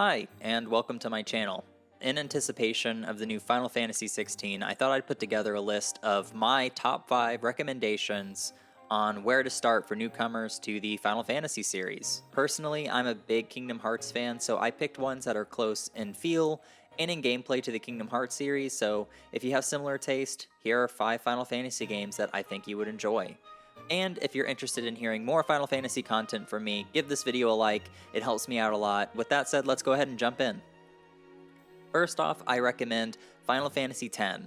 Hi, and welcome to my channel. In anticipation of the new Final Fantasy XVI, I thought I'd put together a list of my top 5 recommendations on where to start for newcomers to the Final Fantasy series. Personally, I'm a big Kingdom Hearts fan, so I picked ones that are close in feel and in gameplay to the Kingdom Hearts series, so if you have similar taste, here are 5 Final Fantasy games that I think you would enjoy. And if you're interested in hearing more Final Fantasy content from me, give this video a like, it helps me out a lot. With that said, let's go ahead and jump in. First off, I recommend Final Fantasy X.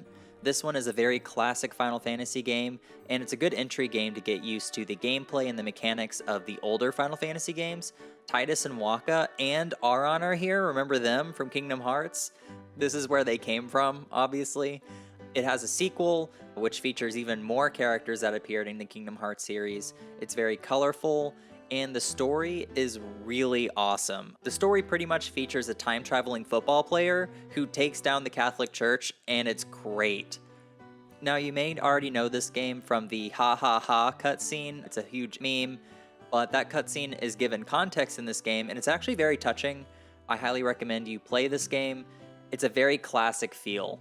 This one is a very classic Final Fantasy game, and it's a good entry game to get used to the gameplay and the mechanics of the older Final Fantasy games. Tidus and Wakka and Auron are here, remember them from Kingdom Hearts? This is where they came from, obviously. It has a sequel, which features even more characters that appeared in the Kingdom Hearts series. It's very colorful, and the story is really awesome. The story pretty much features a time-traveling football player who takes down the Catholic Church, and it's great. Now, you may already know this game from the Ha Ha Ha cutscene. It's a huge meme, but that cutscene is given context in this game, and it's actually very touching. I highly recommend you play this game. It's a very classic feel.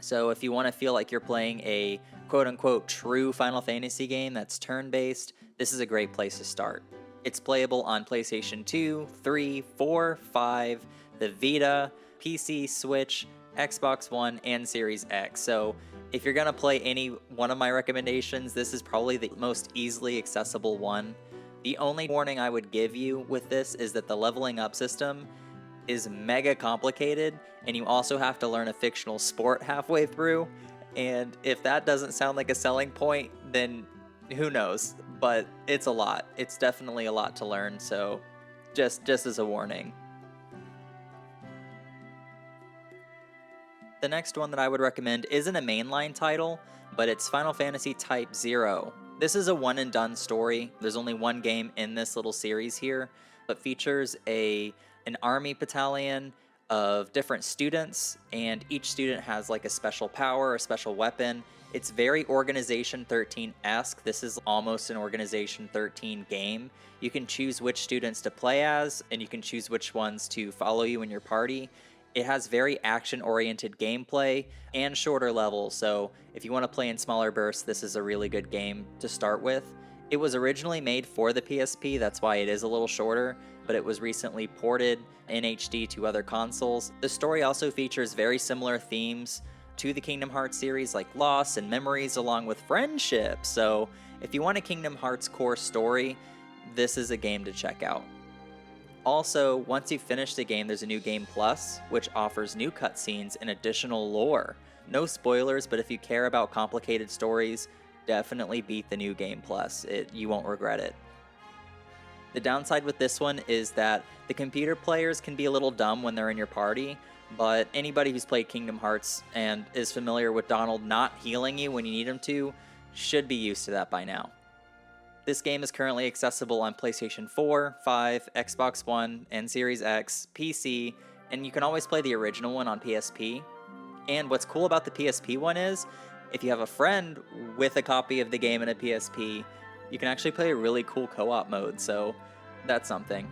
So if you want to feel like you're playing a quote-unquote true Final Fantasy game that's turn-based, this is a great place to start. It's playable on PlayStation 2, 3, 4, 5, the Vita, PC, Switch, Xbox One, and Series X. So if you're going to play any one of my recommendations, this is probably the most easily accessible one. The only warning I would give you with this is that the leveling up system is mega complicated, and you also have to learn a fictional sport halfway through, and if that doesn't sound like a selling point, then who knows, but it's a lot. It's definitely a lot to learn, so just as a warning. The next one that I would recommend isn't a mainline title, but it's Final Fantasy Type 0. This is a one and done story. There's only one game in this little series here, but features an army battalion of different students, and each student has like a special power, a special weapon. It's very Organization 13-esque. This is almost an Organization 13 game. You can choose which students to play as, and you can choose which ones to follow you in your party. It has very action-oriented gameplay and shorter levels, so if you want to play in smaller bursts, this is a really good game to start with. It was originally made for the PSP, that's why it is a little shorter, but it was recently ported in HD to other consoles. The story also features very similar themes to the Kingdom Hearts series, like loss and memories along with friendship. So if you want a Kingdom Hearts core story, this is a game to check out. Also, once you finish the game, there's a new Game Plus, which offers new cutscenes and additional lore. No spoilers, but if you care about complicated stories, definitely beat the new Game Plus. You won't regret it. The downside with this one is that the computer players can be a little dumb when they're in your party, but anybody who's played Kingdom Hearts and is familiar with Donald not healing you when you need him to should be used to that by now. This game is currently accessible on PlayStation 4, 5, Xbox One, and Series X, PC, and you can always play the original one on PSP. And what's cool about the PSP one is, if you have a friend with a copy of the game and a PSP, you can actually play a really cool co-op mode, so that's something.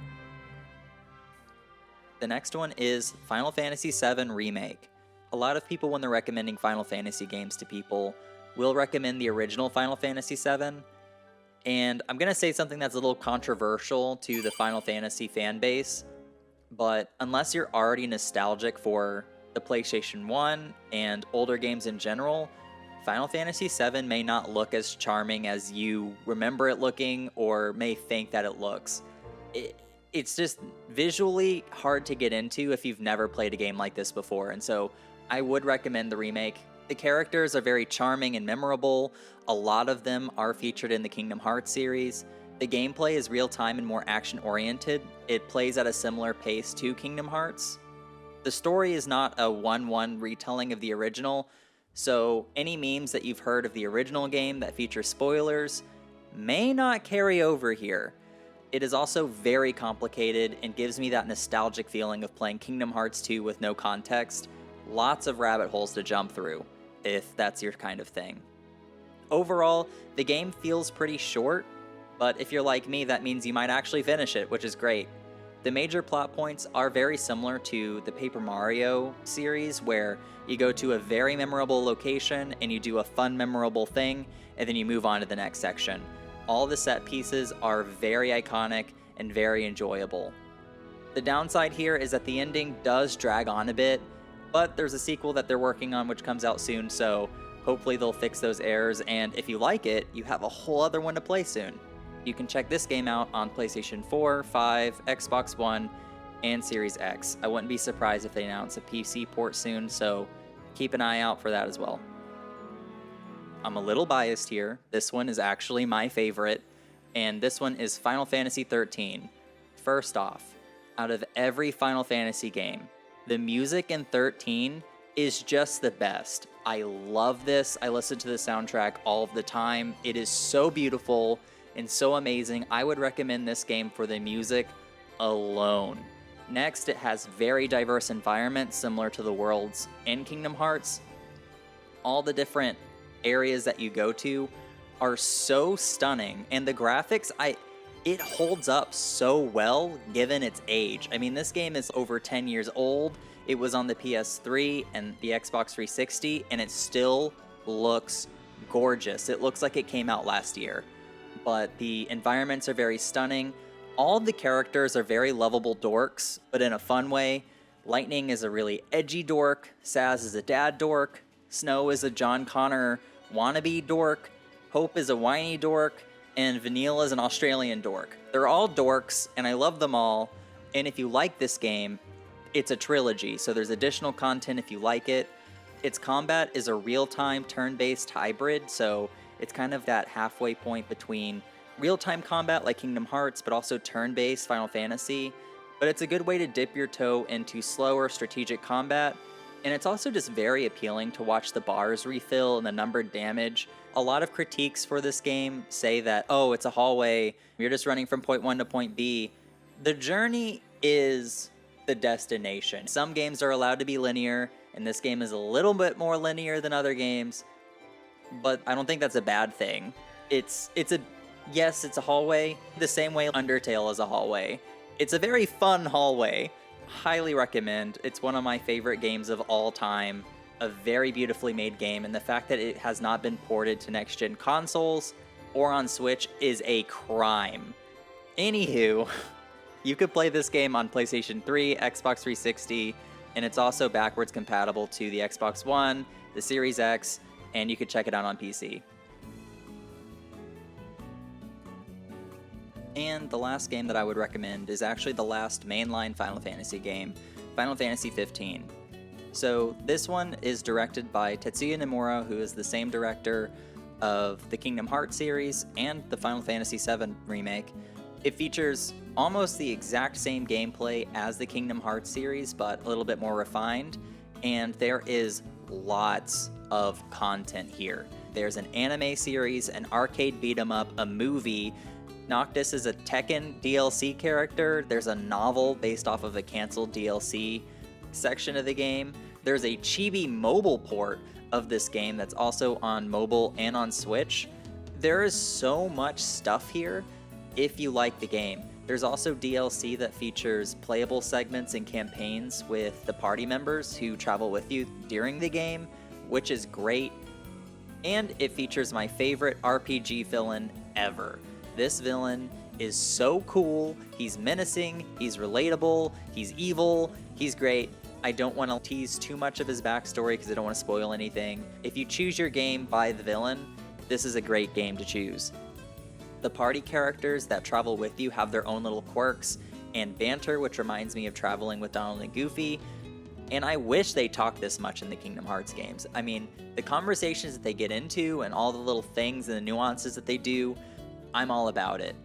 The next one is Final Fantasy VII Remake. A lot of people, when they're recommending Final Fantasy games to people, will recommend the original Final Fantasy VII, and I'm going to say something that's a little controversial to the Final Fantasy fan base, but unless you're already nostalgic for the PlayStation 1 and older games in general, Final Fantasy VII may not look as charming as you remember it looking or may think that it looks. It's just visually hard to get into if you've never played a game like this before, and so I would recommend the remake. The characters are very charming and memorable. A lot of them are featured in the Kingdom Hearts series. The gameplay is real-time and more action-oriented. It plays at a similar pace to Kingdom Hearts. The story is not a 1-1 retelling of the original, so any memes that you've heard of the original game that feature spoilers may not carry over here. It is also very complicated and gives me that nostalgic feeling of playing Kingdom Hearts 2 with no context. Lots of rabbit holes to jump through, if that's your kind of thing. Overall, the game feels pretty short, but if you're like me, that means you might actually finish it, which is great. The major plot points are very similar to the Paper Mario series, where you go to a very memorable location and you do a fun, memorable thing, and then you move on to the next section. All the set pieces are very iconic and very enjoyable. The downside here is that the ending does drag on a bit, but there's a sequel that they're working on which comes out soon, so hopefully they'll fix those errors, and if you like it, you have a whole other one to play soon. You can check this game out on PlayStation 4, 5, Xbox One, and Series X. I wouldn't be surprised if they announce a PC port soon, so keep an eye out for that as well. I'm a little biased here. This one is actually my favorite, and this one is Final Fantasy XIII. First off, out of every Final Fantasy game, the music in 13 is just the best. I love this. I listen to the soundtrack all of the time. It is so beautiful and so amazing. I would recommend this game for the music alone. Next, it has very diverse environments similar to the worlds in Kingdom Hearts. All the different areas that you go to are so stunning, and the graphics, it holds up so well given its age. I mean, this game is over 10 years old. It was on the PS3 and the Xbox 360, and it still looks gorgeous. It looks like it came out last year. But the environments are very stunning. All of the characters are very lovable dorks, but in a fun way. Lightning is a really edgy dork. Saz is a dad dork. Snow is a John Connor wannabe dork. Hope is a whiny dork. And Vanilla is an Australian dork. They're all dorks, and I love them all. And if you like this game, it's a trilogy, so there's additional content if you like it. Its combat is a real-time turn-based hybrid, so it's kind of that halfway point between real-time combat like Kingdom Hearts, but also turn-based Final Fantasy. But it's a good way to dip your toe into slower strategic combat, and it's also just very appealing to watch the bars refill and the numbered damage. A lot of critiques for this game say that, oh, it's a hallway, you're just running from point 1 to point B. The journey is the destination. Some games are allowed to be linear, and this game is a little bit more linear than other games, but I don't think that's a bad thing. Yes, it's a hallway, the same way Undertale is a hallway. It's a very fun hallway. Highly recommend. It's one of my favorite games of all time. A very beautifully made game, and the fact that it has not been ported to next-gen consoles or on Switch is a crime. Anywho, you could play this game on PlayStation 3, Xbox 360, and it's also backwards compatible to the Xbox One, the Series X, and you could check it out on PC. And the last game that I would recommend is actually the last mainline Final Fantasy game, Final Fantasy XV. So this one is directed by Tetsuya Nomura, who is the same director of the Kingdom Hearts series and the Final Fantasy VII remake. It features almost the exact same gameplay as the Kingdom Hearts series, but a little bit more refined, and there is lots of content here. There's an anime series, an arcade beat-em-up, a movie. Noctis is a Tekken DLC character. There's a novel based off of a canceled DLC section of the game. There's a chibi mobile port of this game that's also on mobile and on Switch. There is so much stuff here if you like the game. There's also DLC that features playable segments and campaigns with the party members who travel with you during the game, which is great. And it features my favorite RPG villain ever. This villain is so cool. He's menacing, he's relatable, he's evil, he's great. I don't want to tease too much of his backstory because I don't want to spoil anything. If you choose your game by the villain, this is a great game to choose. The party characters that travel with you have their own little quirks and banter, which reminds me of traveling with Donald and Goofy. And I wish they talked this much in the Kingdom Hearts games. I mean, the conversations that they get into and all the little things and the nuances that they do, I'm all about it.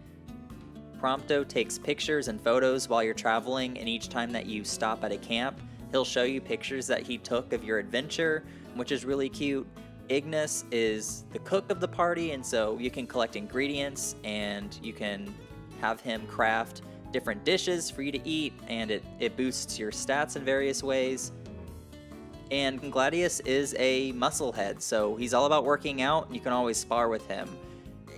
Prompto takes pictures and photos while you're traveling, and each time that you stop at a camp, he'll show you pictures that he took of your adventure, which is really cute. Ignis is the cook of the party, and so you can collect ingredients and you can have him craft different dishes for you to eat, and it boosts your stats in various ways. And Gladius is a musclehead, so he's all about working out, and you can always spar with him.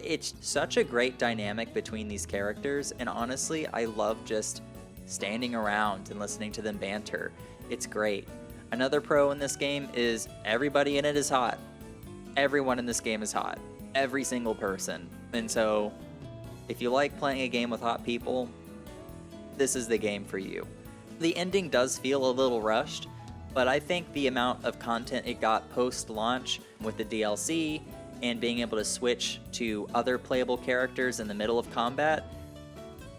It's such a great dynamic between these characters, and honestly, I love just standing around and listening to them banter. It's great. Another pro in this game is everybody in it is hot. Everyone in this game is hot. Every single person. And so, if you like playing a game with hot people, this is the game for you. The ending does feel a little rushed, but I think the amount of content it got post-launch with the DLC and being able to switch to other playable characters in the middle of combat,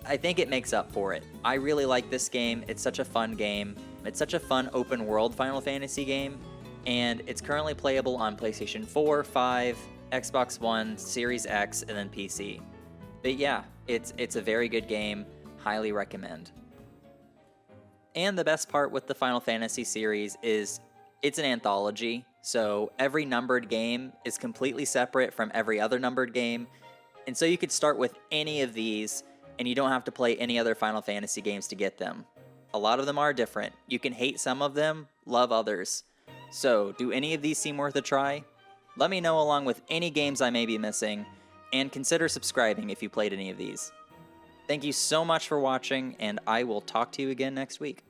I think it makes up for it. I really like this game. It's such a fun game. It's such a fun open world Final Fantasy game, and it's currently playable on PlayStation 4, 5, Xbox One, Series X, and then PC. But yeah, it's a very good game. Highly recommend. And the best part with the Final Fantasy series is it's an anthology, so every numbered game is completely separate from every other numbered game, and so you could start with any of these, and you don't have to play any other Final Fantasy games to get them. A lot of them are different. You can hate some of them, love others. So, do any of these seem worth a try? Let me know along with any games I may be missing, and consider subscribing if you played any of these. Thank you so much for watching, and I will talk to you again next week.